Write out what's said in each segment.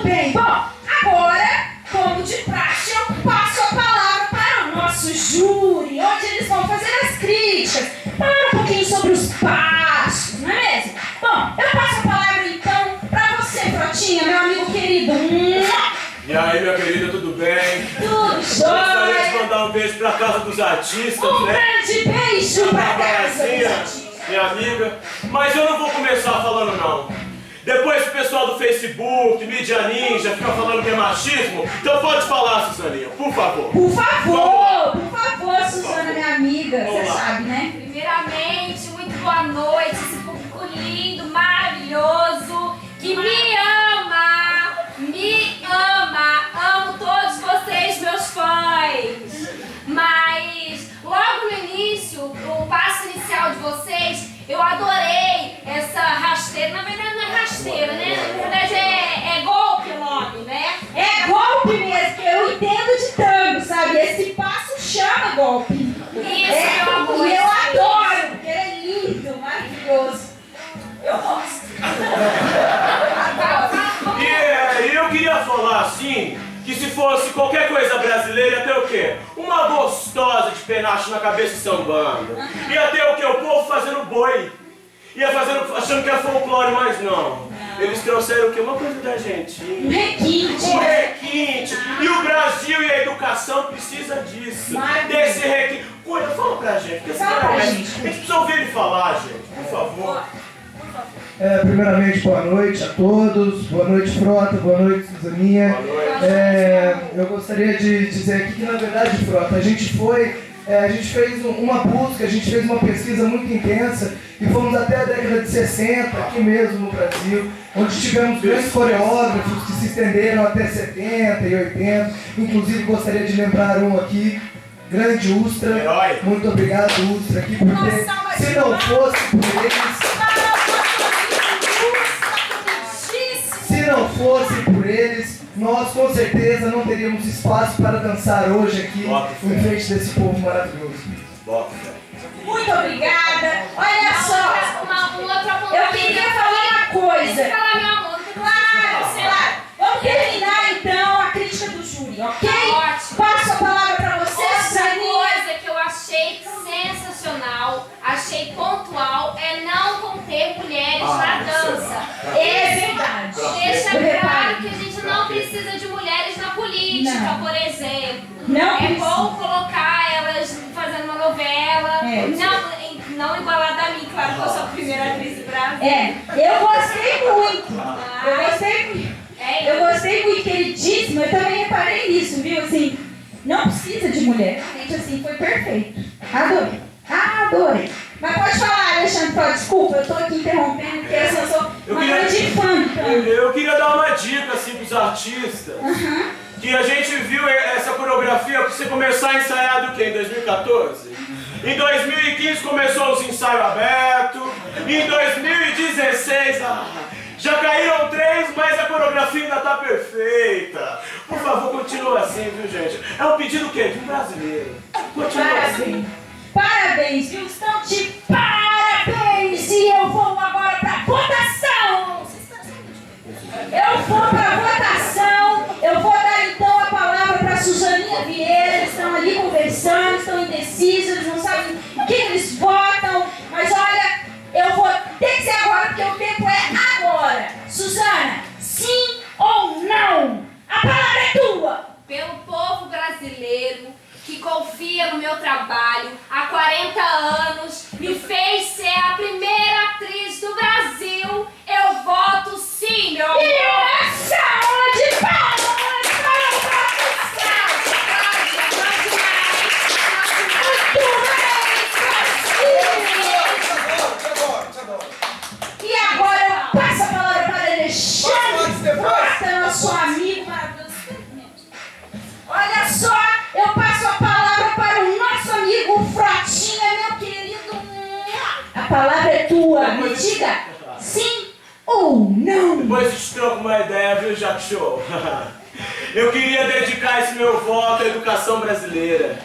bem. Bom, agora, como de praxe, eu passo a palavra para o nosso júri, onde eles vão fazer as críticas, falar um pouquinho sobre os passos, não é mesmo? Bom, eu passo a palavra então para você, Frotinha, meu amigo querido. E aí, minha querida, tudo bem? Tudo Gostaria de jóia. mandar um beijo pra casa dos artistas, Um né? grande beijo para casa dos artistas. Minha amiga. Mas eu não vou começar falando, não. Depois o pessoal do Facebook, Mídia Ninja, fica falando que é machismo. Então pode falar, Suzaninha, por favor. Por favor, Suzana, minha amiga. Vamos Você lá. sabe, né? Primeiramente, muito boa noite, esse público lindo, maravilhoso, que me ama, amo todos vocês, meus fãs. Mas, logo no início, o passo inicial de vocês, eu adorei essa rasteira, na verdade não é rasteira, né? Na verdade é golpe o nome, né? É golpe mesmo, que eu entendo de tango, sabe? Esse passo chama golpe. Isso, meu amor. E eu adoro, porque ele é lindo, maravilhoso. Eu gosto. E eu queria falar assim, que se fosse qualquer coisa brasileira, ia ter o quê? Uma gostosa de penacho na cabeça sambando. Ia ter o quê? O povo fazendo boi. Ia fazendo, achando que era folclore, mas não. Eles trouxeram o quê? Uma coisa da Argentina. Um requinte. Um requinte. E o Brasil e a educação precisa disso. Desse requinte. Coisa, fala pra gente. Porque esse Fala cara pra é- gente. A gente precisa ouvir ele falar, gente. Por favor. Primeiramente, boa noite a todos, boa noite Frota, boa noite Suzaninha. Boa noite. Eu gostaria de dizer aqui que, na verdade, Frota, a gente fez uma busca, a gente fez uma pesquisa muito intensa e fomos até a década de 60, aqui mesmo no Brasil, onde tivemos grandes coreógrafos que se estenderam até 70 e 80, inclusive gostaria de lembrar um aqui, grande Ustra. Herói. Muito obrigado, Ustra, aqui, porque se não fosse por eles... Se não fosse por eles, nós com certeza não teríamos espaço para dançar hoje aqui em frente desse povo maravilhoso. Bota, fé. Muito obrigada. Olha só, eu queria falar uma coisa. Fala, meu amor. Claro. Vamos terminar então a crítica do júri, ok? Tá ótimo. Passo a palavra para você, Outra Suzaninha. coisa que eu achei sensacional, achei pontual, é não conter mulheres na dança. É verdade. Deixa Eu claro reparei. que a gente não precisa de mulheres na política, Não. por exemplo. Não É precisa. bom colocar elas fazendo uma novela. É. Não igualada a mim, claro que eu sou a primeira atriz do Brasil. Eu gostei muito. Eu gostei muito. Eu gostei muito, queridíssima. Eu também reparei nisso, viu? Assim, não precisa de mulher. Realmente, assim, foi perfeito. Adorei. Adorei. Mas pode falar, Alexandre, pode. Desculpa, eu tô aqui interrompendo, porque assim, eu sou Eu uma queria- grande fã do tango. Eu queria dar uma dica assim pros artistas. Que a gente viu essa coreografia pra você começar a ensaiar do quê? Em 2014? Em 2015 começou os ensaios abertos. Em 2016, já caíram 3, mas a coreografia ainda tá perfeita. Por favor, continua assim, viu, gente? É um pedido o quê? De um brasileiro. Continua assim. Parabéns, viu? Estão de parabéns! E eu vou agora pra votação! Eu vou pra votação. Eu vou dar então a palavra pra Suzaninha Vieira. Eles estão ali conversando, estão indecisos, eles não sabem o que eles votam. Mas olha, eu vou ter que ser agora, porque o tempo é agora. Suzana, sim ou não? A palavra é tua! Pelo povo brasileiro que confia no meu trabalho há 40 anos, me fez ser a primeira atriz do Brasil, eu voto sim, meu amor! E uma salva de palmas para o professor! E agora eu passo a palavra para Alexandre Frota, nosso amigo maravilhoso. Olha só, eu passo a palavra para o nosso amigo Frotinha, meu querido. A palavra é tua, me diga sim ou não. Depois a gente troca uma ideia, viu, Jack Show? Eu queria dedicar esse meu voto à educação brasileira,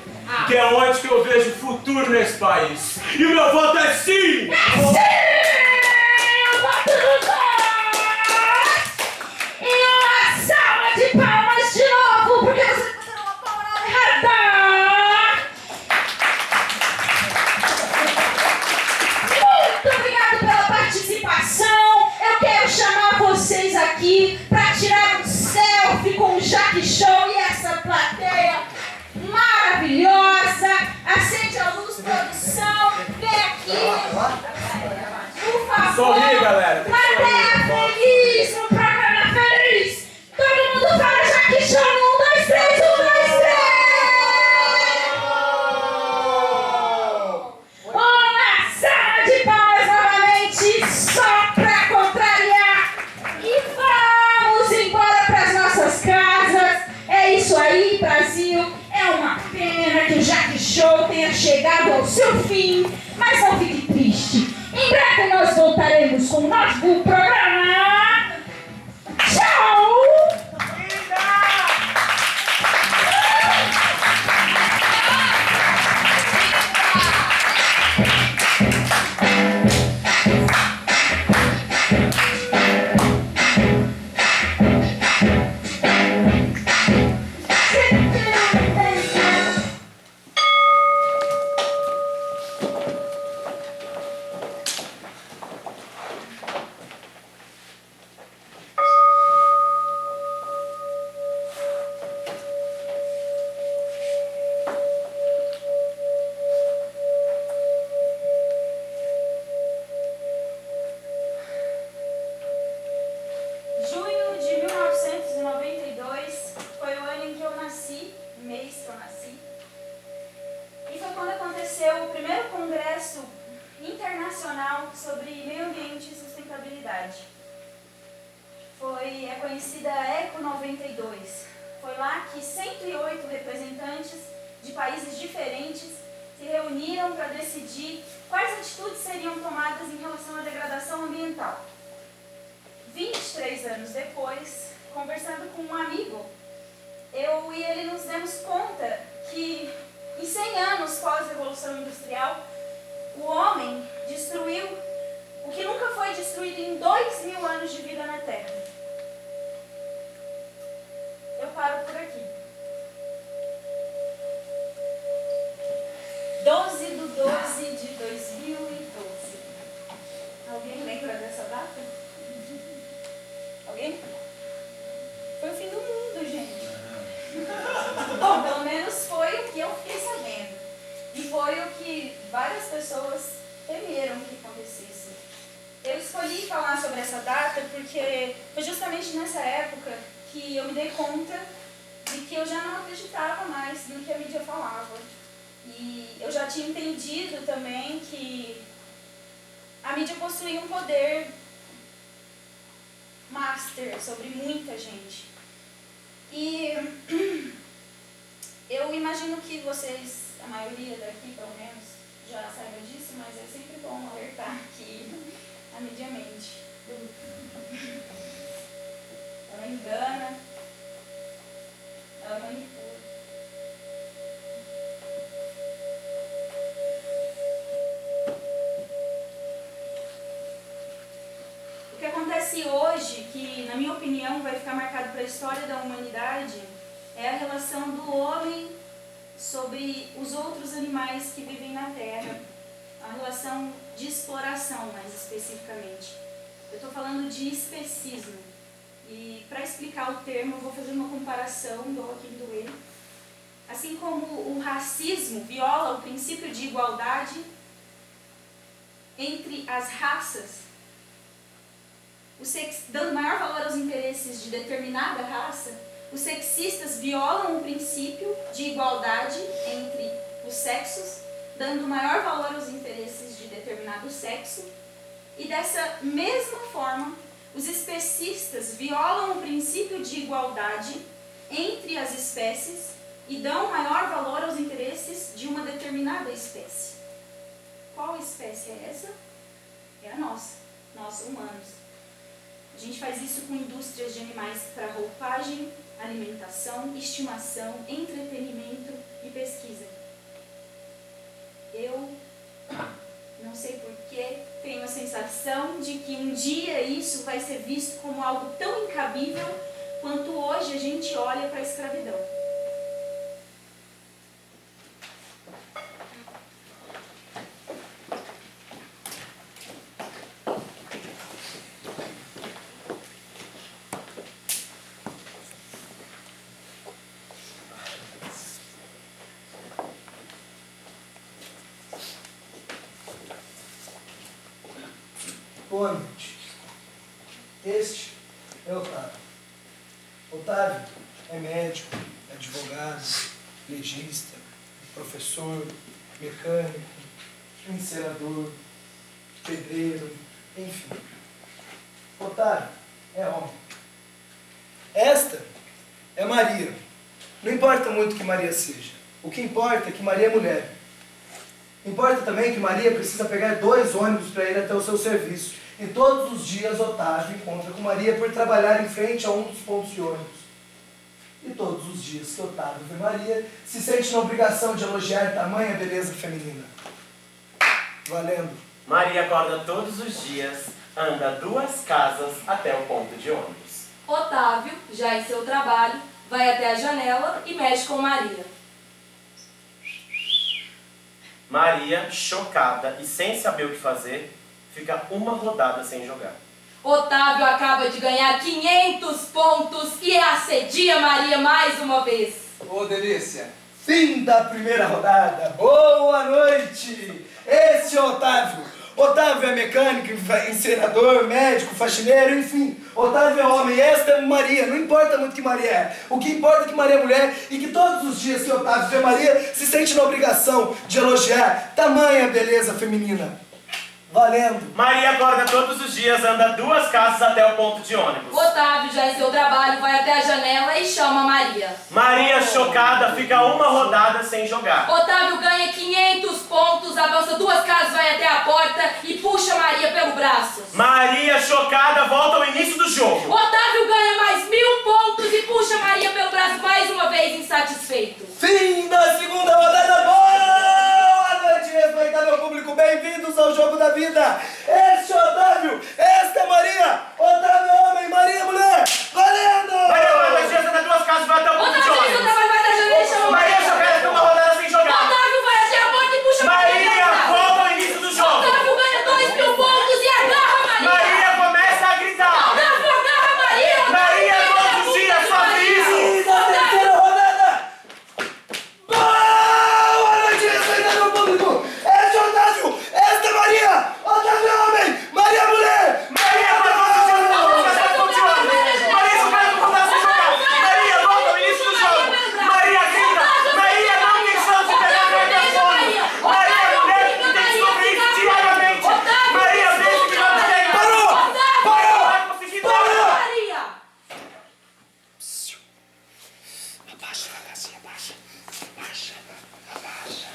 que é onde que eu vejo futuro nesse país. E o meu voto é sim! Sim! Eu voto nos dois! E uma fim. Mas não fique triste. Em breve nós voltaremos com um novo programa. Tchau! Junho de 1992 foi o ano em que eu nasci, o mês que eu nasci. E foi quando aconteceu o primeiro congresso internacional sobre meio ambiente e sustentabilidade. É conhecida a Eco 92. Foi lá que 108 representantes de países diferentes se reuniram para decidir quais atitudes seriam tomadas em relação à degradação ambiental. 23 anos depois, conversando com um amigo, eu e ele nos demos conta que em 100 anos pós-revolução industrial, o homem destruiu o que nunca foi destruído em 2000 anos de vida na Terra. Eu paro por aqui. 12/12/2012. Alguém lembra dessa data? Alguém? Foi o fim do mundo, gente. Bom, pelo menos foi o que eu fiquei sabendo. E foi o que várias pessoas temeram que acontecesse. Eu escolhi falar sobre essa data porque foi justamente nessa época que eu me dei conta de que eu já não acreditava mais no que a mídia falava. E eu já tinha entendido também que a mídia possuía um poder master sobre muita gente. E eu imagino que vocês, a maioria daqui pelo menos, já saiba disso, mas é sempre bom alertar que a mídia mente. Ela engana, ela manipula. O que acontece hoje, que na minha opinião vai ficar marcado para a história da humanidade, é a relação do homem sobre os outros animais que vivem na Terra. A relação de exploração, mais especificamente. Eu estou falando de especismo. E para explicar o termo, eu vou fazer uma comparação do Joaquim Duell. Assim como o racismo viola o princípio de igualdade entre as raças, dando maior valor aos interesses de determinada raça, os sexistas violam o princípio de igualdade entre os sexos, dando maior valor aos interesses de determinado sexo, e dessa mesma forma, os especistas violam o princípio de igualdade entre as espécies e dão maior valor aos interesses de uma determinada espécie. Qual espécie é essa? É a nossa, nós humanos. A gente faz isso com indústrias de animais para roupagem, alimentação, estimação, entretenimento e pesquisa. Eu não sei porquê, tenho a sensação de que um dia isso vai ser visto como algo tão incabível quanto hoje a gente olha para a escravidão. Boa noite. Este é Otávio. Otávio é médico, advogado, legista, professor, mecânico, encerador, pedreiro, enfim. Otávio é homem. Esta é Maria. Não importa muito que Maria seja. O que importa é que Maria é mulher. Importa também que Maria precisa pegar 2 ônibus para ir até o seu serviço. E todos os dias Otávio encontra com Maria por trabalhar em frente a um dos pontos de ônibus. E todos os dias que Otávio vê Maria, se sente na obrigação de elogiar tamanha beleza feminina. Valendo. Maria acorda todos os dias, anda 2 casas até o ponto de ônibus. Otávio, já em seu trabalho, vai até a janela e mexe com Maria. Maria, chocada e sem saber o que fazer, fica uma rodada sem jogar. Otávio acaba de ganhar 500 pontos e assedia Maria mais uma vez. Ô, delícia. Fim da primeira rodada. Boa noite. Esse é Otávio. Otávio é mecânico, encenador, médico, faxineiro, enfim. Otávio é homem, esta é Maria. Não importa muito que Maria é. O que importa é que Maria é mulher e que todos os dias que Otávio vê Maria, se sente na obrigação de elogiar tamanha beleza feminina. Valendo. Maria acorda todos os dias, anda 2 casas até o ponto de ônibus. Otávio, já em seu trabalho, vai até a janela e chama Maria. Maria, chocada, fica uma rodada sem jogar. Otávio ganha 500 pontos, avança 2 casas, vai até a porta e puxa Maria pelo braço. Maria, chocada, volta ao início do jogo. Otávio ganha mais 1000 pontos e puxa Maria pelo braço mais uma vez, insatisfeito. Fim da segunda rodada. Boa noite, respeitável público. Bem-vindos ao Jogo da Vida. Este é Otávio, esta é Maria. Otávio é homem, Maria é mulher. Valendo! Maria acorda todos os dias, anda 2 casas, vai até o ponto de Otávio, em seu ônibus. trabalho, vai até a janela e chama Maria, chocada, fica uma rodada sem jogar. Otávio vai até a porta e puxa Maria pelo Maria, braço. volta ao início do jogo. Otávio ganha 2000 pontos e agarra Maria. Maria começa a gritar. Otávio agarra Maria. Maria, todos os dias sofre isso. Fim da terceira rodada. Boa noite, respeitável público. Este é Otávio, esta é Maria. Otávio é homem, Maria é mulher. Maria, todos os dias, anda 2 casas até o ponto de ônibus. Maria, chocada, fica uma rodada sem jogar. Maria, volta ao início do jogo. Maria grita. Maria não tem chance de pegar a microfone. Maria é mulher que tem que sofrer isso diariamente. Maria, deixa que não pega. Parou! Parou! Vai conseguir Parou! Maria. Abaixa, abaixa, abaixa. Abaixa, abaixa.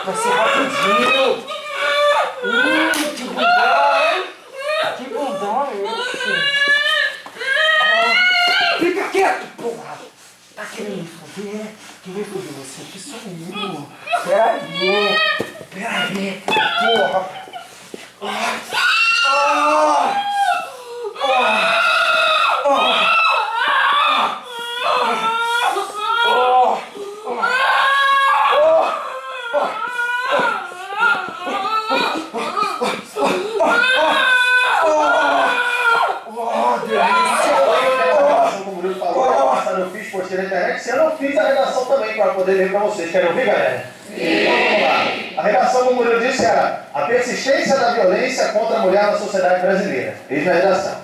Vai ser rapidinho. Que bundão. Que bundão esse. Fica quieto, porra. Tá querendo foder? Quem vai foder você? Que sou eu. Peraí, porra. Se eu não fiz a redação também para poder ler para vocês. Querem ouvir, galera? Então vamos lá. A redação, como eu disse, era a persistência da violência contra a mulher na sociedade brasileira. Eis a redação.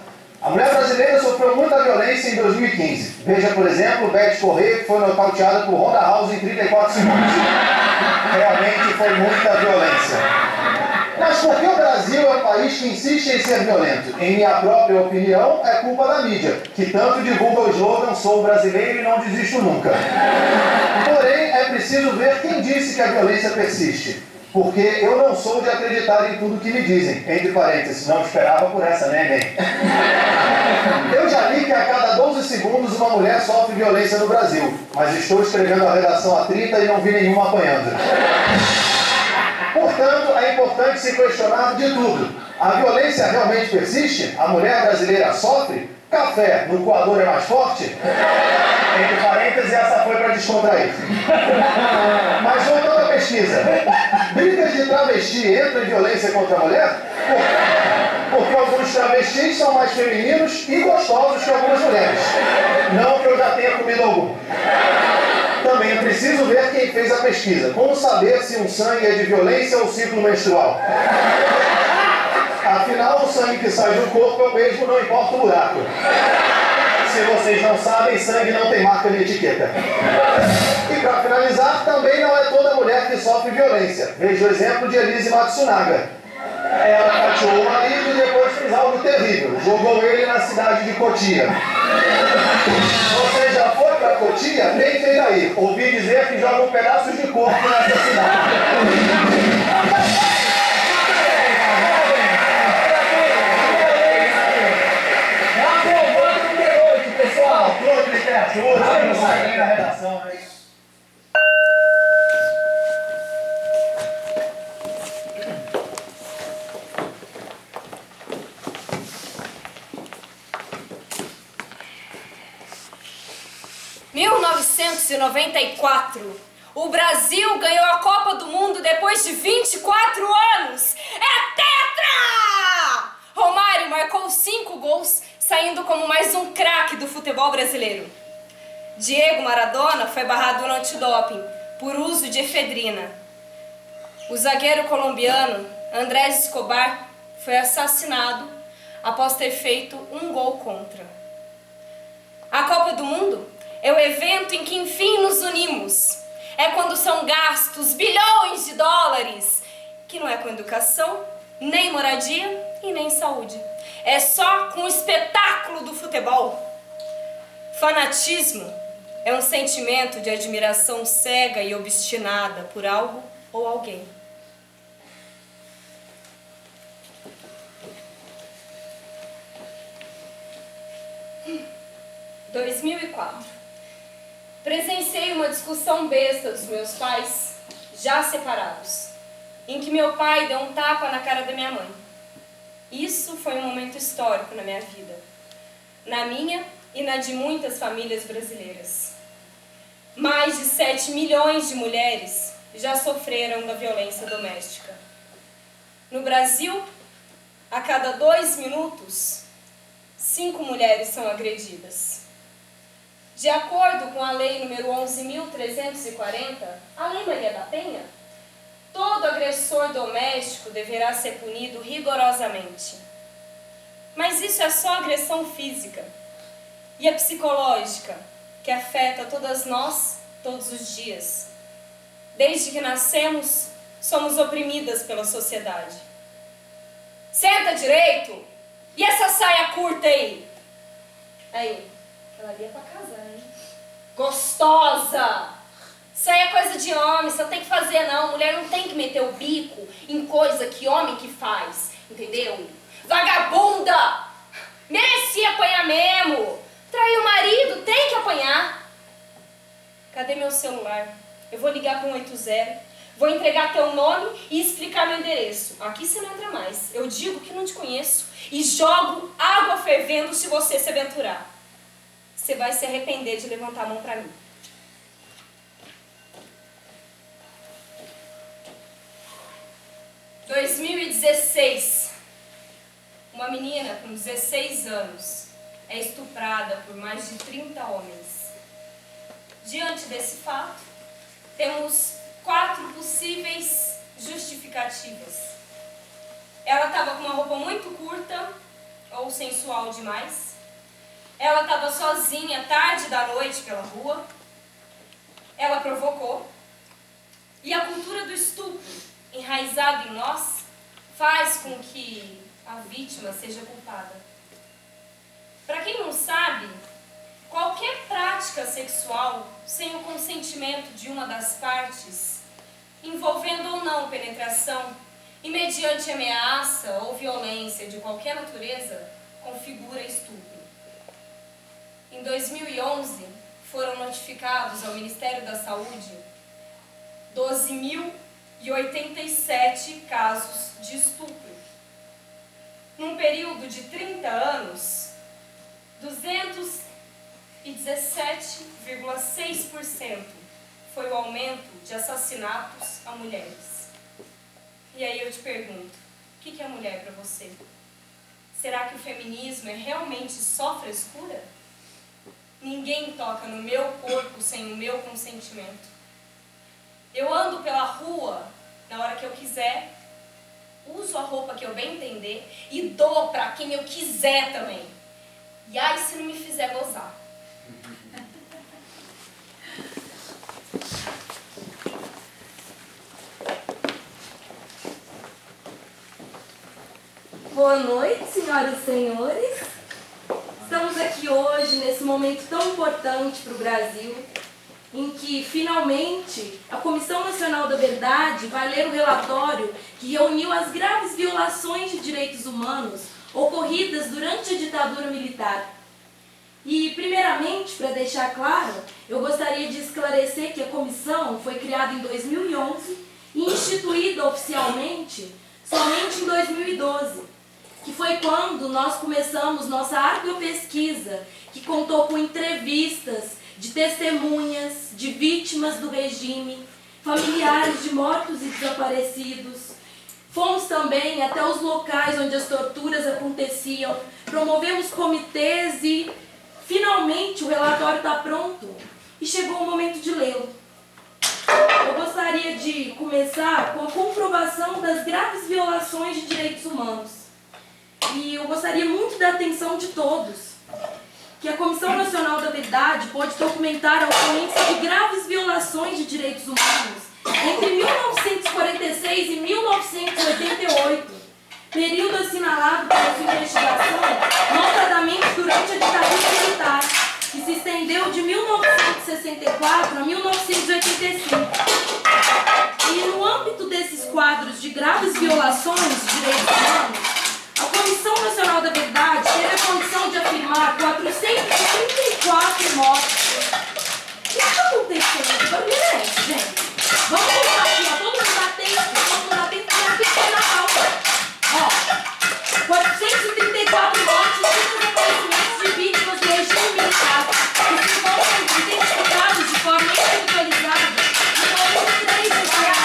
A mulher brasileira sofreu muita violência em 2015. Veja, por exemplo, Beth Correia, que foi nocauteada por Ronda House em 34 segundos. Realmente foi muita violência. Mas por que o Brasil é um país que insiste em ser violento? Em minha própria opinião, é culpa da mídia, que tanto divulga o slogan "Sou brasileiro e não desisto nunca". Porém, é preciso ver quem disse que a violência persiste. Porque eu não sou de acreditar em tudo que me dizem. Entre parênteses, não esperava por essa, né, nem? Eu já li que a cada 12 segundos uma mulher sofre violência no Brasil. Mas estou escrevendo a redação há 30 e não vi nenhuma apanhando. Portanto, é importante se questionar de tudo. A violência realmente persiste? A mulher brasileira sofre? Café no coador é mais forte? Entre parênteses, essa foi para descontrair. Mas voltando à pesquisa. Brigas de travesti entram em violência contra a mulher? Porque alguns travestis são mais femininos e gostosos que algumas mulheres. Não que eu já tenha comido algum. Também é preciso ver quem fez a pesquisa. Como saber se um sangue é de violência ou ciclo menstrual? Afinal, o sangue que sai do corpo é o mesmo, não importa o buraco. Se você vocês não sabem, sangue não tem marca de etiqueta. E para finalizar, também não é toda mulher que sofre violência. Veja o exemplo de Elise Matsunaga. Ela cateou o marido e depois fez algo terrível. Jogou ele na cidade de Cotia. Você já foi para Cotia? Nem fez aí. Ouvi dizer que joga um pedaço de corpo nessa cidade. Pessoal, clube de literatura, vamos sair na redação, né? Em 1994, o Brasil ganhou a Copa do Mundo depois de 24 anos. É tetra! Romário marcou 5 gols, saindo como mais um craque do futebol brasileiro. Diego Maradona foi barrado no antidoping por uso de efedrina. O zagueiro colombiano Andrés Escobar foi assassinado após ter feito um gol contra. A Copa do Mundo é o evento em que enfim nos unimos. É quando são gastos bilhões de dólares, que não é com educação, nem moradia e nem saúde. É só com o espetáculo do futebol. Fanatismo é um sentimento de admiração cega e obstinada por algo ou alguém. Em 2004. Presenciei uma discussão besta dos meus pais, já separados, em que meu pai deu um tapa na cara da minha mãe. Isso foi um momento histórico na minha vida, na minha e na de muitas famílias brasileiras. Mais de 7 milhões de mulheres já sofreram da violência doméstica. No Brasil, a cada 2 minutos, 5 mulheres são agredidas. De acordo com a Lei número 11.340, a Lei Maria da Penha, todo agressor doméstico deverá ser punido rigorosamente. Mas isso é só agressão física. E a psicológica, que afeta todas nós, todos os dias. Desde que nascemos, somos oprimidas pela sociedade. Senta direito! E essa saia curta aí? Aí. Ela ali é pra casar, hein? Gostosa! Isso aí é coisa de homem, você não tem que fazer não. Mulher não tem que meter o bico em coisa que homem que faz, entendeu? Vagabunda! Merecia apanhar mesmo! Traiu o marido, tem que apanhar! Cadê meu celular? Eu vou ligar para 180, vou entregar teu nome e explicar meu endereço. Aqui você não entra mais. Eu digo que não te conheço e jogo água fervendo se você se aventurar. Você vai se arrepender de levantar a mão pra mim. Em 2016, uma menina com 16 anos é estuprada por mais de 30 homens. Diante desse fato, temos 4 possíveis justificativas. Ela estava com uma roupa muito curta ou sensual demais. Ela estava sozinha tarde da noite pela rua. Ela provocou. E a cultura do estupro, enraizada em nós, faz com que a vítima seja culpada. Para quem não sabe, qualquer prática sexual sem o consentimento de uma das partes, envolvendo ou não penetração, e mediante ameaça ou violência de qualquer natureza, configura estupro. Em 2011, foram notificados ao Ministério da Saúde 12.087 casos de estupro. Num período de 30 anos, 217,6% foi o aumento de assassinatos a mulheres. E aí eu te pergunto, o que é mulher para você? Será que o feminismo é realmente só frescura? Ninguém toca no meu corpo sem o meu consentimento. Eu ando pela rua na hora que eu quiser, uso a roupa que eu bem entender e dou para quem eu quiser também. E aí se não me fizer gozar. Boa noite, senhoras e senhores. Estamos aqui hoje nesse momento tão importante para o Brasil, em que finalmente a Comissão Nacional da Verdade vai ler o relatório que reuniu as graves violações de direitos humanos ocorridas durante a ditadura militar. E, primeiramente, para deixar claro, eu gostaria de esclarecer que a comissão foi criada em 2011 e instituída oficialmente somente em 2012, que foi quando nós começamos nossa árdua pesquisa, que contou com entrevistas de testemunhas, de vítimas do regime, familiares de mortos e desaparecidos. Fomos também até os locais onde as torturas aconteciam, promovemos comitês e, finalmente, o relatório está pronto e chegou o momento de lê-lo. Eu gostaria de começar com a comprovação das graves violações de direitos humanos. E eu gostaria muito da atenção de todos, que a Comissão Nacional da Verdade pode documentar a ocorrência de graves violações de direitos humanos entre 1946 e 1988, período assinalado pela sua investigação, notadamente durante a ditadura militar, que se estendeu de 1964 a 1985. E no âmbito desses quadros de graves violações de direitos humanos, a Comissão Nacional da Verdade teve a condição de afirmar 434 mortes. O que está acontecendo? Que barulho é esse, gente? Vamos colocar aqui, ó, todo mundo atento para a pauta. Ó, 434 mortes e desaparecimentos de vítimas do regime militar, que se encontram identificados de forma individualizada e foram 3 desaparecidos.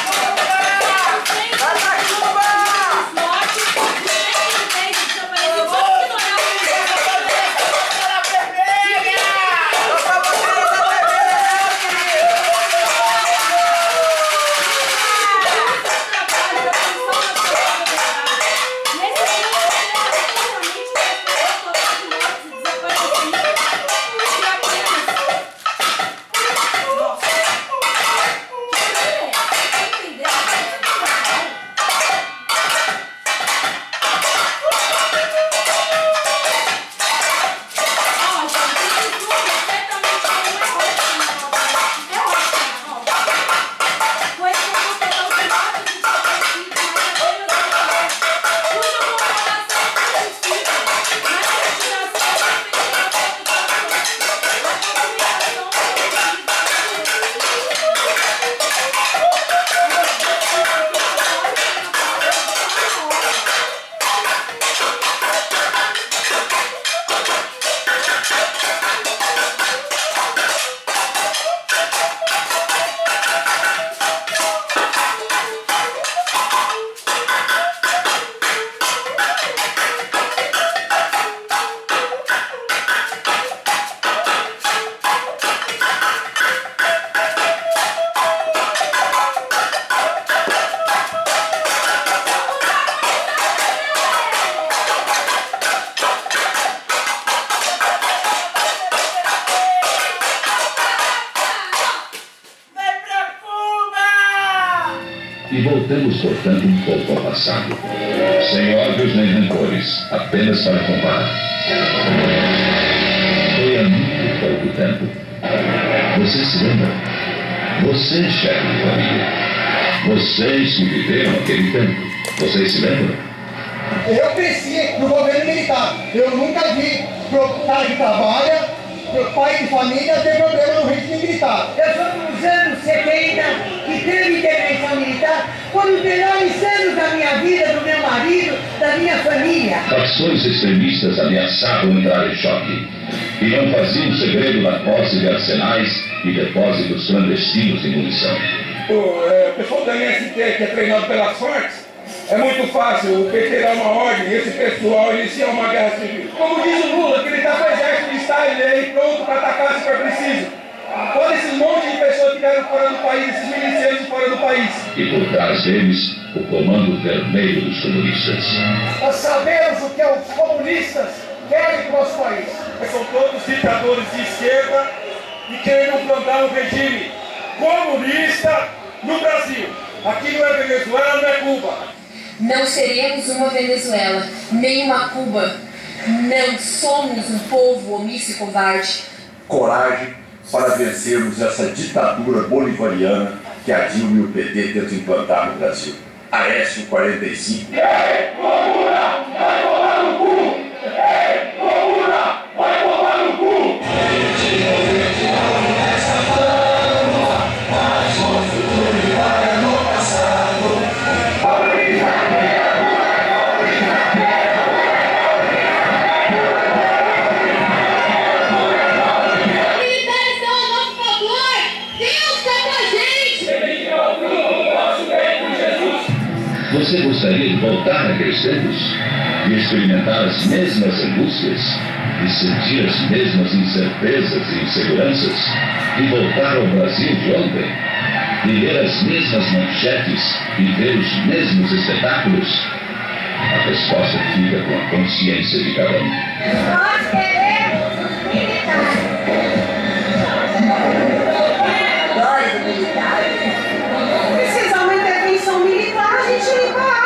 E voltamos, portanto, um pouco ao passado. Sem ódios nem rancores, apenas para comparar. Foi há muito pouco tempo. Você se lembra? Você, chefe de família. Vocês que viveram aquele tempo. Vocês se lembram? Eu cresci no governo militar. Eu nunca vi cara que trabalha, pai de família, ter problema no regime militar. Eu sou dos anos 70 que teve intervenção militar. Foram os melhores anos da minha vida, do meu marido, da minha família. Facções extremistas ameaçavam entrar em choque e não faziam segredo da posse de arsenais e depósitos clandestinos de munição. O pessoal da MST que é treinado pelas fortes, é muito fácil o PT dar uma ordem e esse pessoal iniciar uma guerra civil. Como diz o Lula, que ele está com o exército de Stalin aí pronto para atacar se for preciso. Todos esses montes de pessoas que ficaram fora do país, esses milicianos fora do país. E por trás deles, o comando vermelho dos comunistas. Nós sabemos o que os comunistas querem para o nosso país. São todos ditadores de esquerda e querem implantar um regime comunista no Brasil. Aqui não é Venezuela, não é Cuba. Não seremos uma Venezuela, nem uma Cuba. Não somos um povo omisso e covarde. Coragem para vencermos essa ditadura bolivariana que a Dilma e o PT tentam implantar no Brasil. Aécio 45. Ei, comuna, vai tomar no cu! Ei, comuna, vai tomar no cu! Você gostaria de voltar àqueles tempos? De experimentar as mesmas angústias? De sentir as mesmas incertezas e inseguranças? De voltar ao Brasil de ontem? De ler as mesmas manchetes e ver os mesmos espetáculos? A resposta fica com a consciência de cada um. Nós queremos os militares. Nós, militares. Precisar uma intervenção militar, a gente não para.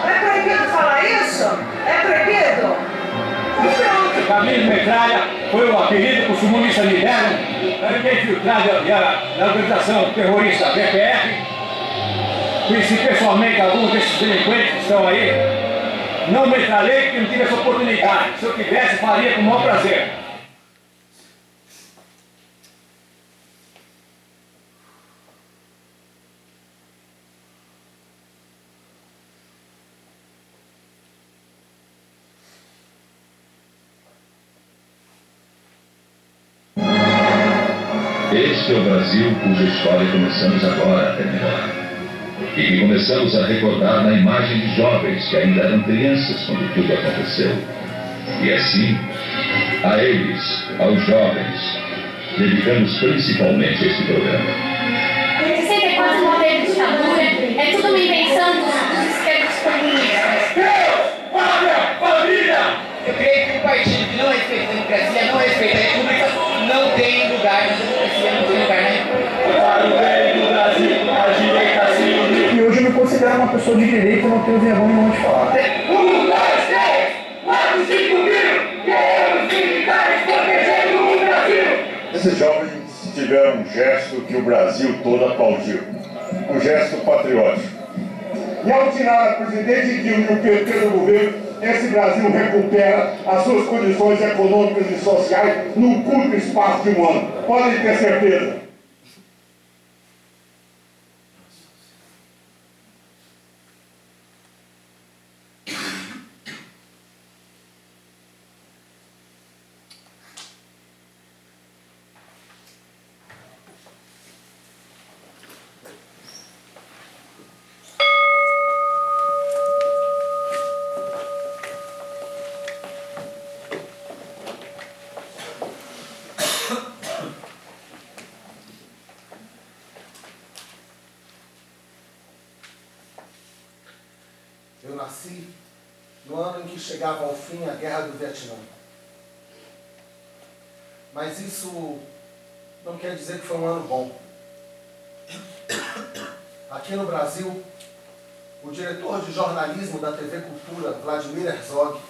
É proibido falar isso? É proibido? Pronto. Camilo Metralha foi o apelido que os comunistas me deram. Eu fiquei infiltrado na organização terrorista PPF. Conheci pessoalmente alguns desses delinquentes que estão aí. Não metralhei porque não tive essa oportunidade. Se eu tivesse, faria com o maior prazer. Este é o Brasil cuja história começamos agora a terminar. E que começamos a recordar na imagem de jovens que ainda eram crianças quando tudo aconteceu. E assim, a eles, aos jovens, dedicamos principalmente este programa. Em 64 não teve ditadura, é tudo uma invenção dos esquerdos comunistas. Deus, pátria, família! Eu creio que um partido que não respeita a democracia, não respeita a república, não tem lugar na democracia, não tem lugar na república. Para o bem do Brasil, a direita se uniu. E hoje eu me considero uma pessoa de direita e não tenho vergonha nenhuma de falar. 1, 2, 3, 4, 5 mil! Queremos militares protegendo o Brasil! Esses jovens tiveram um gesto que o Brasil todo aplaudiu. Um gesto patriótico. E ao tirar a presidente Dilma e o PT do governo, esse Brasil recupera as suas condições econômicas e sociais num curto espaço de um ano. Podem ter certeza. Eu nasci no ano em que chegava ao fim a Guerra do Vietnã. Mas isso não quer dizer que foi um ano bom. Aqui no Brasil, o diretor de jornalismo da TV Cultura, Vladimir Herzog,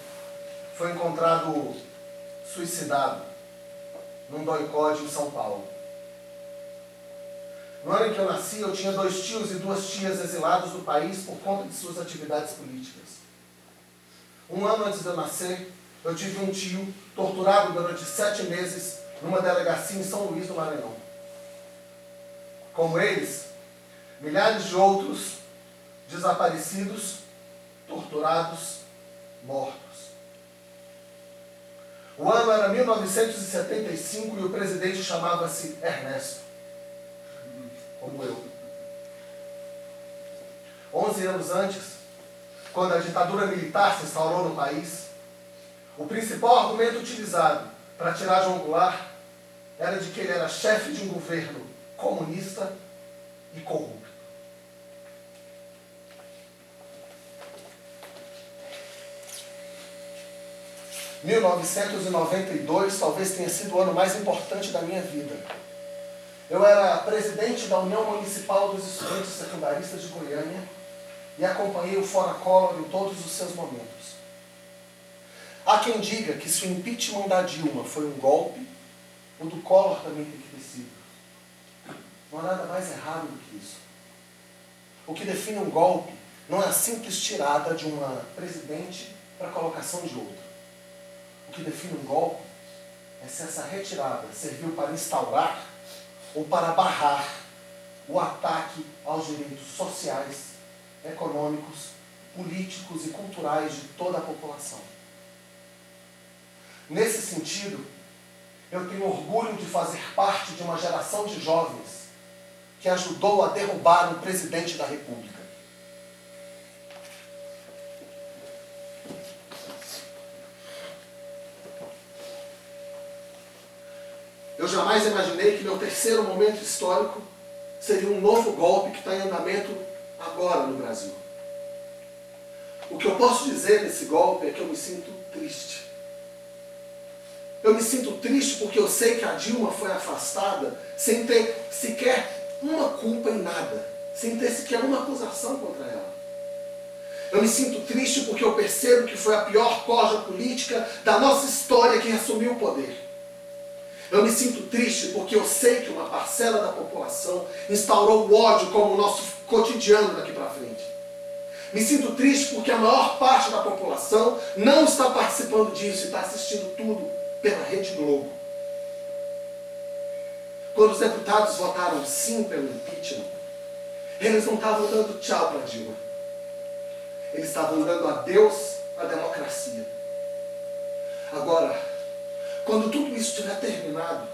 foi encontrado suicidado num doicode em São Paulo. No ano em que eu nasci, eu tinha 2 tios e 2 tias exilados do país por conta de suas atividades políticas. Um ano antes de eu nascer, eu tive um tio torturado durante 7 meses numa delegacia em São Luís do Maranhão. Como eles, milhares de outros desaparecidos, torturados, mortos. O ano era 1975 e o presidente chamava-se Ernesto. Como eu. 11 anos antes, quando a ditadura militar se instaurou no país, o principal argumento utilizado para tirar João Goulart era de que ele era chefe de um governo comunista e corrupto. Em 1992 talvez tenha sido o ano mais importante da minha vida. Eu era presidente da União Municipal dos Estudantes Secundaristas de Goiânia e acompanhei o Fora Collor em todos os seus momentos. Há quem diga que se o impeachment da Dilma foi um golpe, o do Collor também tem que ter sido. Não há nada mais errado do que isso. O que define um golpe não é a simples tirada de uma presidente para a colocação de outra. O que define um golpe é se essa retirada serviu para instaurar ou para barrar o ataque aos direitos sociais, econômicos, políticos e culturais de toda a população. Nesse sentido, eu tenho orgulho de fazer parte de uma geração de jovens que ajudou a derrubar um presidente da República. Eu jamais imaginei que meu terceiro momento histórico seria um novo golpe que está em andamento agora no Brasil. O que eu posso dizer desse golpe é que eu me sinto triste. Eu me sinto triste porque eu sei que a Dilma foi afastada sem ter sequer uma culpa em nada, sem ter sequer uma acusação contra ela. Eu me sinto triste porque eu percebo que foi a pior corja política da nossa história que assumiu o poder. Eu me sinto triste porque eu sei que uma parcela da população instaurou o ódio como o nosso cotidiano daqui para frente. Me sinto triste porque a maior parte da população não está participando disso e está assistindo tudo pela Rede Globo. Quando os deputados votaram sim pelo impeachment, eles não estavam dando tchau para Dilma. Eles estavam dando adeus à democracia. Agora, quando tudo isso tiver terminado,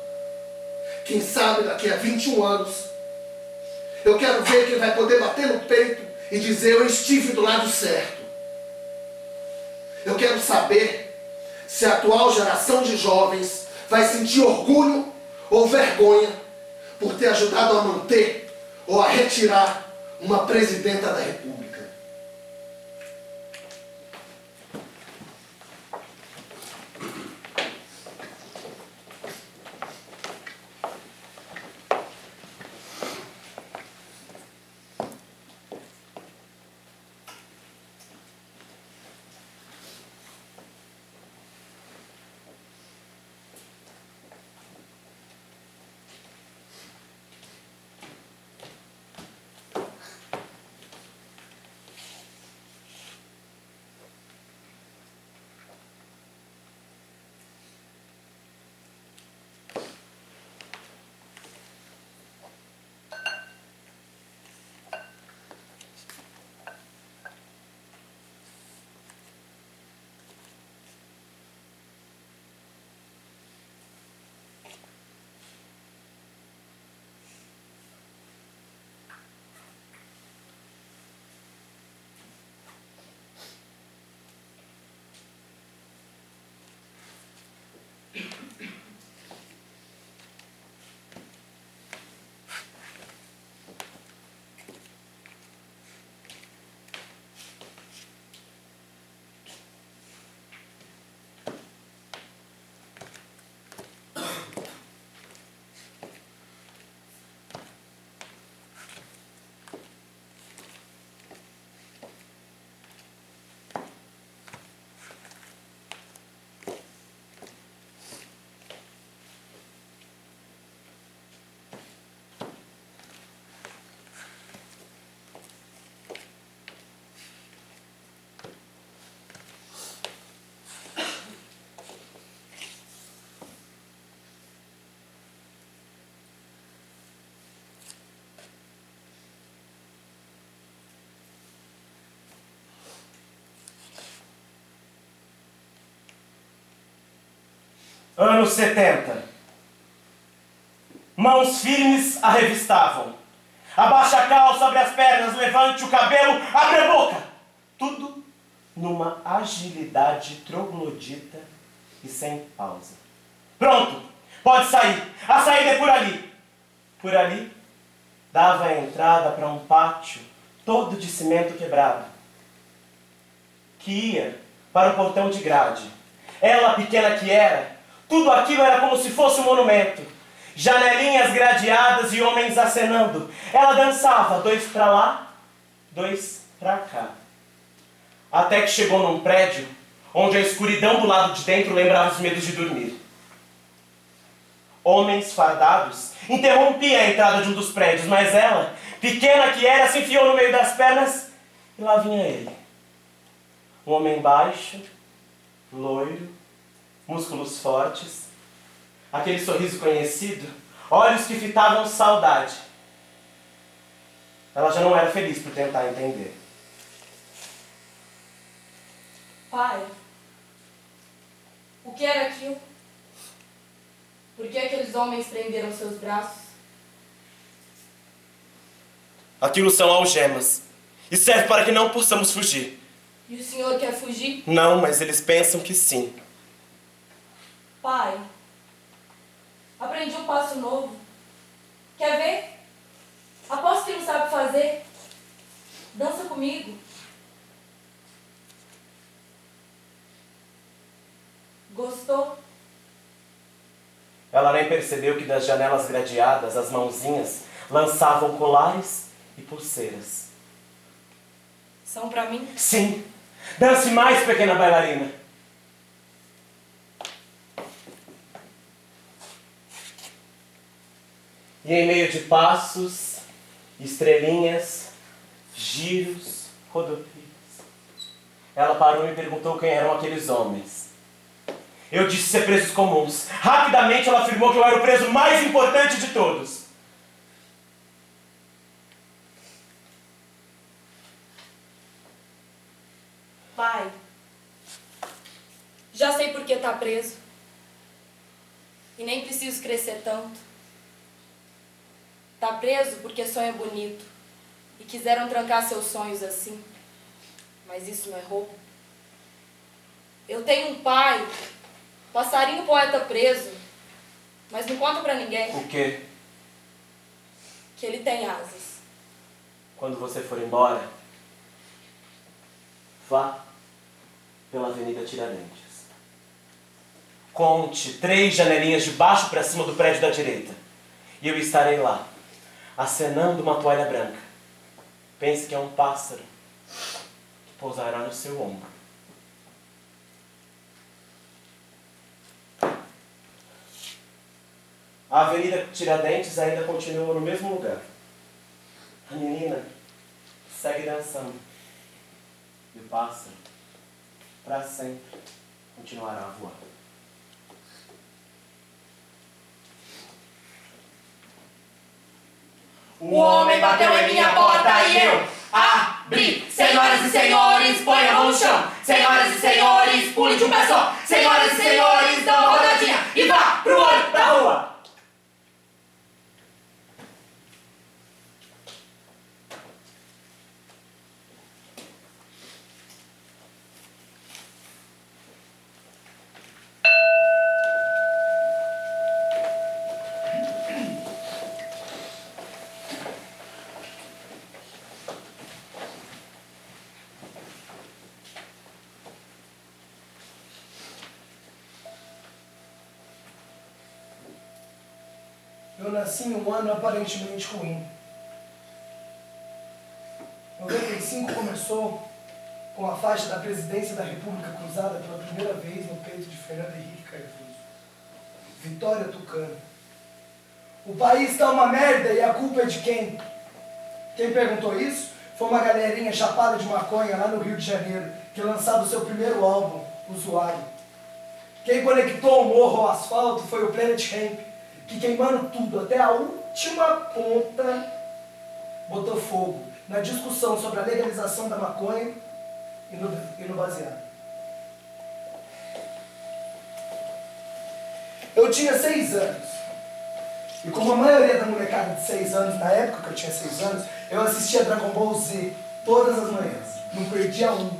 quem sabe daqui a 21 anos, eu quero ver quem vai poder bater no peito e dizer: eu estive do lado certo. Eu quero saber se a atual geração de jovens vai sentir orgulho ou vergonha por ter ajudado a manter ou a retirar uma presidenta da República. Anos 70. Mãos firmes a revistavam. Abaixa a calça, abre as pernas, levante o cabelo, abre a boca. Tudo numa agilidade troglodita e sem pausa. Pronto, pode sair. A saída é por ali. Por ali, dava a entrada para um pátio todo de cimento quebrado, que ia para o portão de grade. Ela, pequena que era, tudo aquilo era como se fosse um monumento. Janelinhas gradeadas e homens acenando. Ela dançava, 2 para lá, 2 pra cá. Até que chegou num prédio onde a escuridão do lado de dentro lembrava os medos de dormir. Homens fardados interrompiam a entrada de um dos prédios, mas ela, pequena que era, se enfiou no meio das pernas e lá vinha ele. Um homem baixo, loiro, músculos fortes, aquele sorriso conhecido, olhos que fitavam saudade. Ela já não era feliz por tentar entender. Pai, o que era aquilo? Por que aqueles homens prenderam seus braços? Aquilo são algemas e serve para que não possamos fugir. E o senhor quer fugir? Não, mas eles pensam que sim. Pai, aprendi um passo novo. Quer ver? Aposto que não sabe fazer. Dança comigo. Gostou? Ela nem percebeu que das janelas gradeadas as mãozinhas lançavam colares e pulseiras. São pra mim? Sim! Dance mais, pequena bailarina! E em meio de passos, estrelinhas, giros, rodopias, ela parou e me perguntou quem eram aqueles homens. Eu disse ser presos comuns. Rapidamente ela afirmou que eu era o preso mais importante de todos. Pai, já sei por que tá preso. E nem preciso crescer tanto. Tá preso porque sonha bonito. E quiseram trancar seus sonhos assim. Mas isso não é roubo. Eu tenho um pai, passarinho poeta preso, mas não conta pra ninguém. O quê? Que ele tem asas. Quando você for embora, vá pela Avenida Tiradentes. Conte 3 janelinhas de baixo para cima do prédio da direita. E eu estarei lá, acenando uma toalha branca. Pense que é um pássaro que pousará no seu ombro. A Avenida Tiradentes ainda continua no mesmo lugar. A menina segue dançando. E o pássaro, para sempre, continuará a voar. O homem bateu em minha porta e eu abri. Senhoras e senhores, põe a mão no chão. Senhoras e senhores, pule de um pé só. Senhoras e senhores, dá uma rodadinha e vá pro olho da rua. Eu nasci em um ano aparentemente ruim. 95 começou com a faixa da presidência da República cruzada pela primeira vez no peito de Fernando Henrique Cardoso. Vitória Tucano. O país está uma merda e a culpa é de quem? Quem perguntou isso foi uma galerinha chapada de maconha lá no Rio de Janeiro, que lançava o seu primeiro álbum, Usuário. Quem conectou o morro ao asfalto foi o Planet Hemp, que queimando tudo até a última ponta, botou fogo na discussão sobre a legalização da maconha e no baseado. Eu tinha 6 anos. E como a maioria da molecada de 6 anos, na época que eu tinha 6 anos, eu assistia Dragon Ball Z todas as manhãs. Não perdia um.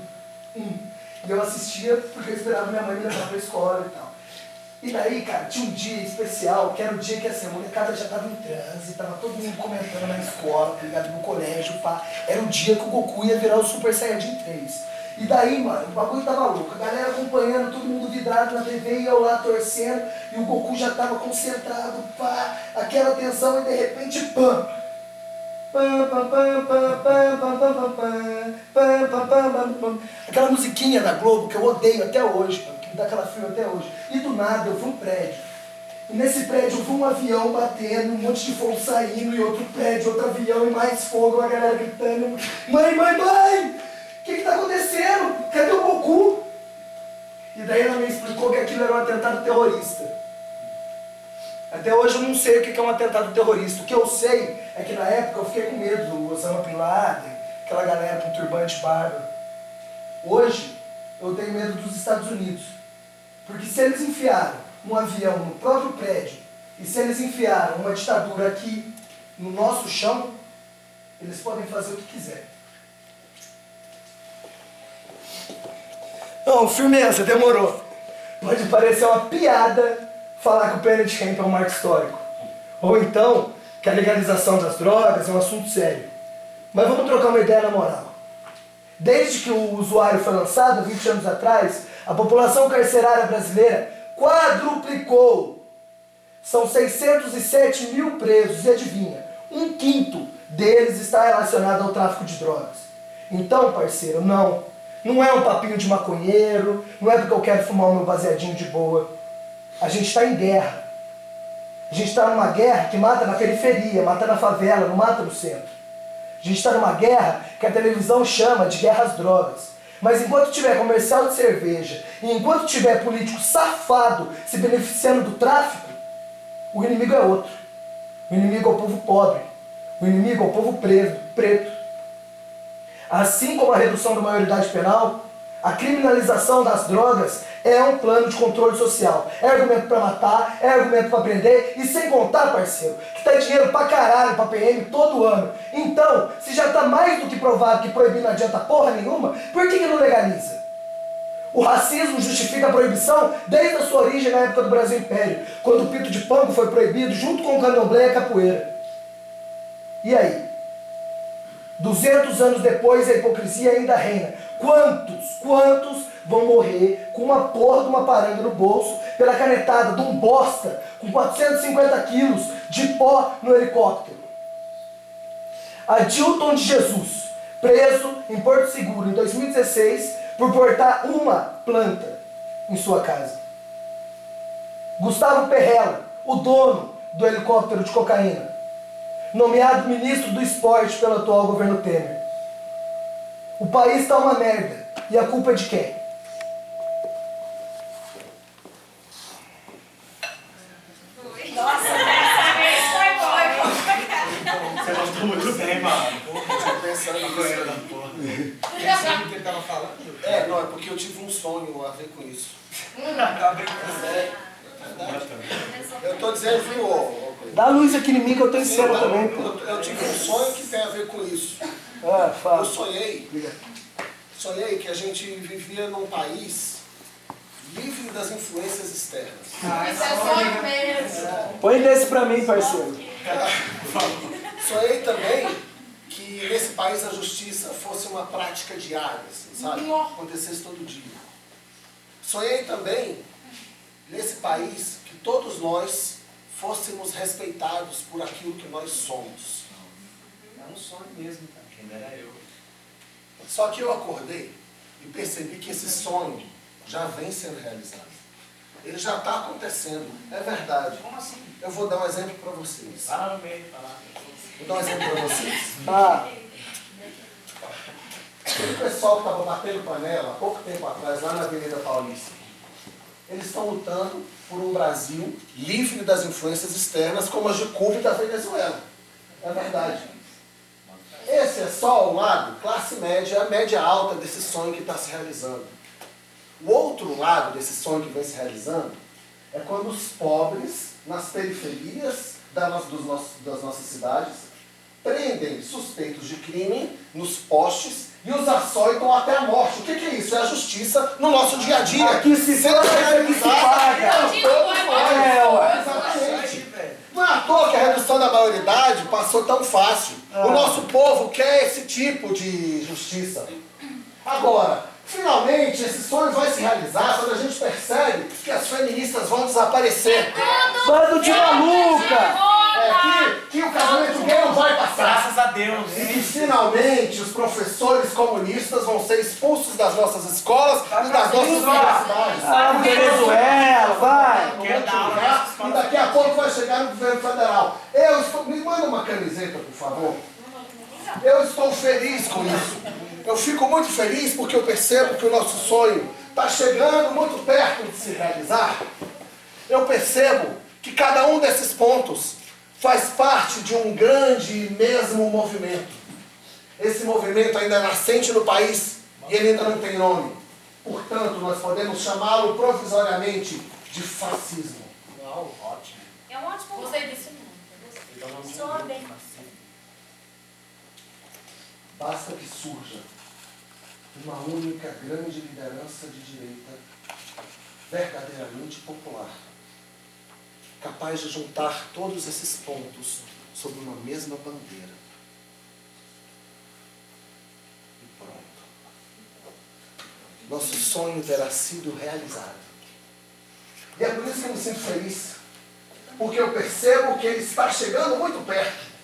E eu assistia porque eu esperava minha mãe me levar pra escola e tal. E daí, cara, tinha um dia especial, que era o dia que assim, a molecada já tava em transe, tava todo mundo comentando na escola, tá ligado? No colégio, pá. Era o dia que o Goku ia virar o Super Saiyajin 3. E daí, mano, o bagulho tava louco. A galera acompanhando, todo mundo vidrado na TV, e eu lá torcendo, e o Goku já tava concentrado, pá. Aquela tensão, e de repente, pã! Aquela musiquinha da Globo que eu odeio até hoje, que me dá aquela frio até hoje. E do nada eu vi um prédio. E nesse prédio eu vi um avião batendo, um monte de fogo saindo, e outro prédio, outro avião, e mais fogo, a galera gritando: mãe, mãe, mãe! O que tá acontecendo? Cadê o Goku? E daí ela me explicou que aquilo era um atentado terrorista. Até hoje eu não sei o que é um atentado terrorista. O que eu sei é que na época eu fiquei com medo do Osama Bin Laden, aquela galera com turbante bárbaro. Hoje eu tenho medo dos Estados Unidos. Porque se eles enfiaram um avião no próprio prédio, e se eles enfiaram uma ditadura aqui no nosso chão, eles podem fazer o que quiserem. Não, firmeza, demorou. Pode parecer uma piada falar que o Planet Hemp é um marco histórico. Ou então, que a legalização das drogas é um assunto sério. Mas vamos trocar uma ideia na moral. Desde que o usuário foi lançado, 20 anos atrás, a população carcerária brasileira quadruplicou. São 607 mil presos, e adivinha, 1/5 deles está relacionado ao tráfico de drogas. Então, parceiro, não é um papinho de maconheiro, não é porque eu quero fumar o meu baseadinho de boa. A gente está em guerra. A gente está numa guerra que mata na periferia, mata na favela, não mata no centro. A gente está numa guerra que a televisão chama de guerra às drogas. Mas enquanto tiver comercial de cerveja, e enquanto tiver político safado se beneficiando do tráfico, o inimigo é outro. O inimigo é o povo pobre. O inimigo é o povo preto. Assim como a redução da maioridade penal, a criminalização das drogas é um plano de controle social. É argumento para matar, é argumento para prender, e sem contar, parceiro, que tá dinheiro pra caralho pra PM todo ano. Então, se já tá mais do que provado que proibir não adianta porra nenhuma, por que não legaliza? O racismo justifica a proibição desde a sua origem na época do Brasil Império, quando o pito de pango foi proibido junto com o candomblé e a capoeira. E aí? 200 anos depois, a hipocrisia ainda reina. Quantos vão morrer com uma porra de uma paranga no bolso pela canetada de um bosta com 450 quilos de pó no helicóptero? Adilton de Jesus, preso em Porto Seguro em 2016 por portar uma planta em sua casa. Gustavo Perrella, o dono do helicóptero de cocaína, nomeado ministro do esporte pelo atual governo Temer. O país está uma merda. E a culpa é de quem? Nossa, dessa vez foi bom. Você gostou muito bem, mano. Eu pensando nisso. Sabe o que ele estava falando? Não, é porque eu tive um sonho a ver com isso. Tá brincando. Eu estou dizendo, viu? Dá luz aqui em mim que eu tô em cena também, pô. Eu tive um sonho que tem a ver com isso. Fala. Eu sonhei que a gente vivia num país livre das influências externas. Isso é sonho mesmo. Põe desse pra mim, parceiro. Sonhei também que nesse país a justiça fosse uma prática diária, assim, sabe? Acontecesse todo dia. Sonhei também nesse país que todos nós fôssemos respeitados por aquilo que nós somos. É um sonho mesmo, cara. Quem dera eu. Só que eu acordei e percebi que esse sonho já vem sendo realizado. Ele já está acontecendo. É verdade. Como assim? Eu vou dar um exemplo para vocês. Fala no meio, fala. Vou dar um exemplo para vocês. Aquele pessoal que estava batendo panela há pouco tempo atrás, lá na Avenida Paulista, eles estão lutando por um Brasil livre das influências externas, como as de Cuba e da Venezuela. É verdade. Esse é só o lado, classe média, a média alta desse sonho que está se realizando. O outro lado desse sonho que vem se realizando é quando os pobres, nas periferias das nossas cidades, prendem suspeitos de crime nos postes e os açoitam até a morte. O que é isso? É a justiça no nosso dia a dia. Aqui se fala, aqui se paga. Exatamente. Não é à toa que a redução da maioridade passou tão fácil. O nosso povo quer esse tipo de justiça. Agora, finalmente, esse sonho vai se realizar quando a gente percebe que as feministas vão desaparecer. Bando de maluca! Que o casamento gay não vai passar. Graças a Deus. E que finalmente os professores comunistas vão ser expulsos das nossas escolas e das nossas universidades. Venezuela, vai! E daqui a pouco vai chegar no governo federal. Me manda uma camiseta, por favor. Eu estou feliz com isso. Eu fico muito feliz porque eu percebo que o nosso sonho está chegando muito perto de se realizar. Eu percebo que cada um desses pontos faz parte de um grande e mesmo movimento. Esse movimento ainda é nascente no país e ele ainda não tem nome. Portanto, nós podemos chamá-lo provisoriamente de fascismo. Não, ótimo. É um ótimo. Você disse não. Soa bem. Basta que surja uma única grande liderança de direita verdadeiramente popular, capaz de juntar todos esses pontos sob uma mesma bandeira. E pronto. Nosso sonho terá sido realizado. E é por isso que eu me sinto feliz, porque eu percebo que ele está chegando muito perto.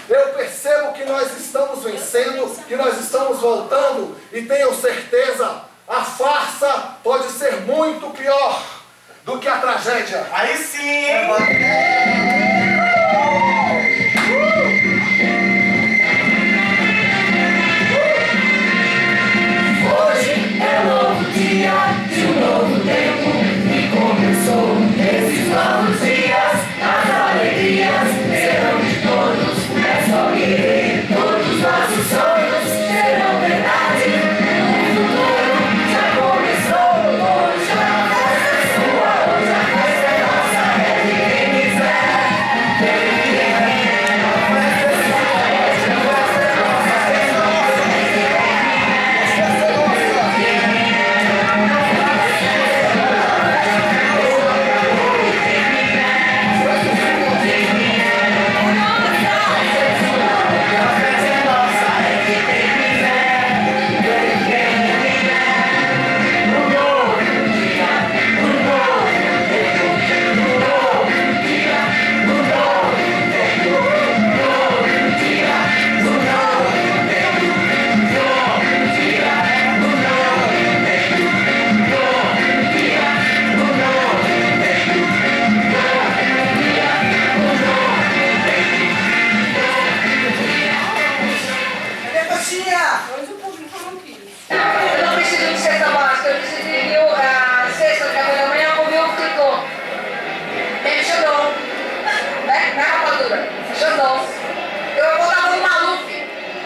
Eu percebo que nós estamos vencendo, que nós estamos voltando, e tenho certeza, a farsa pode ser muito pior do que a tragédia. Aí sim! Hoje é um novo dia de um novo tempo que começou. Esses novos dias, as alegrias serão de todos. É só querer, todos os nossos sonhos serão verdade. O futuro já começou. Hoje a festa é sua, hoje a festa é nossa. É de quem quiser, quem vier. A festa é sua, hoje a festa é nossa. É só quem quiser. Eu não preciso de cesta básica, eu preciso de a cesta que a minha mãe comeu o fritou. Tem Xandão, né? Na rapadura. Xandão. Eu botava no Maluf.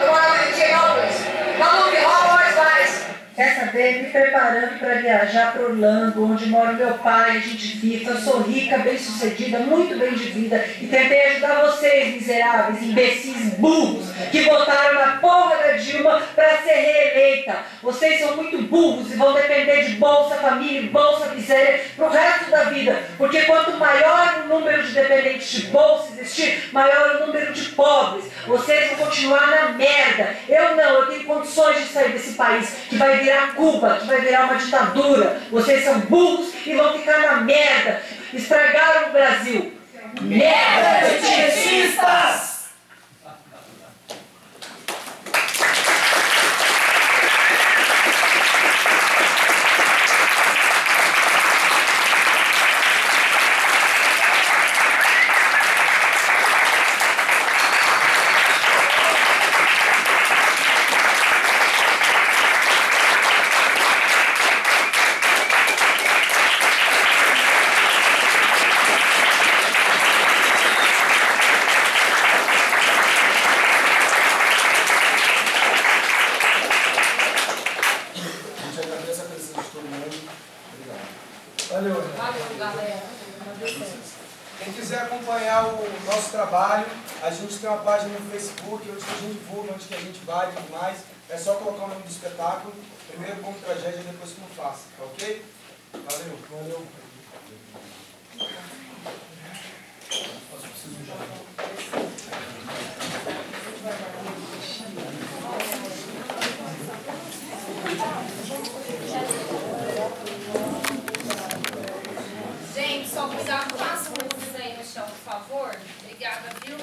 Eu morava em Higienópolis. Maluf, rouba, mas faz. Quer saber? Me preparando para viajar para Orlando, onde mora meu pai, a gente fica. Eu sou rica, bem-sucedida, muito bem de vida. E tentei ajudar vocês, miseráveis, imbecis, burros, que votaram na porra da Dilma para ser reeleita. Vocês são muito burros e vão depender de Bolsa Família e Bolsa Miséria pro resto da vida. Porque quanto maior o número de dependentes de Bolsa existir, maior o número de pobres. Vocês vão continuar na merda. Eu não, eu tenho condições de sair desse país, que vai virar Cuba, que vai virar uma ditadura. Vocês são burros e vão ficar na merda. Estragaram o Brasil. Merda de petistas! Valeu, galera. Quem quiser acompanhar o nosso trabalho, a gente tem uma página no Facebook, onde a gente divulga, onde que a gente vai e tudo mais. É só colocar o nome do espetáculo, primeiro como tragédia, depois como faça, tá ok? Valeu. Valeu. Gente, só cuidar com as luzes aí no chão, por favor. Obrigada, viu?